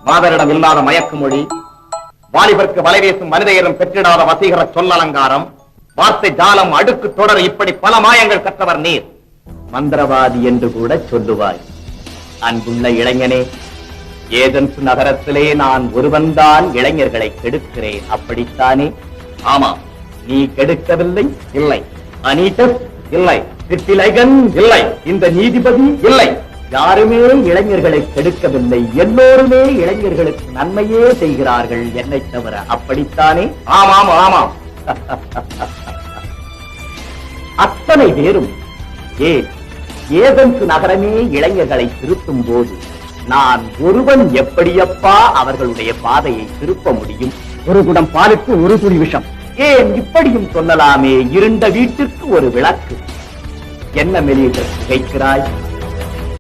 மாதரிடம் இல்லாத மயக்கு மொழி, வாலிபருக்கு வலைவேசும் மனிதையரும் பெற்றிடாத வசீகர சொல்லலங்காரம், வார்த்தை ஜாலம், அடுக்கு தொடர், இப்படி பல மாயங்கள் கற்றவர் நீர். மந்திரவாதி என்று கூட சொல்லுவாய். அன்புள்ள இளைஞனே, ஏதென்ஸ் நகரத்திலே நான் ஒருவன்தான் இளைஞர்களை கெடுக்கிறேன், அப்படித்தானே? ஆமாம், நீ கெடுக்கவில்லை. இல்லை. அனீட்டஸ் இல்லை. சித்திலைகன் இல்லை. இந்த நீதிபதி இல்லை. யாருமே இளைஞர்களை கெடுக்கவில்லை. எல்லோருமே இளைஞர்களுக்கு நன்மையே செய்கிறார்கள், என்னை தவிர. அப்படித்தானே? ஆமாம் ஆமாம். அத்தனை பேரும் ஏதென்ஸ் நகரமே இளைஞர்களை திருத்தும் போது நான் ஒருவன் எப்படியப்பா அவர்களுடைய பாதையை திருப்ப முடியும்? ஒரு குடம் பாலுக்கு ஒரு துளி விஷம். ஏன் இப்படியும் சொல்லலாமே, இருண்ட வீட்டுக்கு ஒரு விளக்கு. என்ன மெலிய கேட்கிறாய்?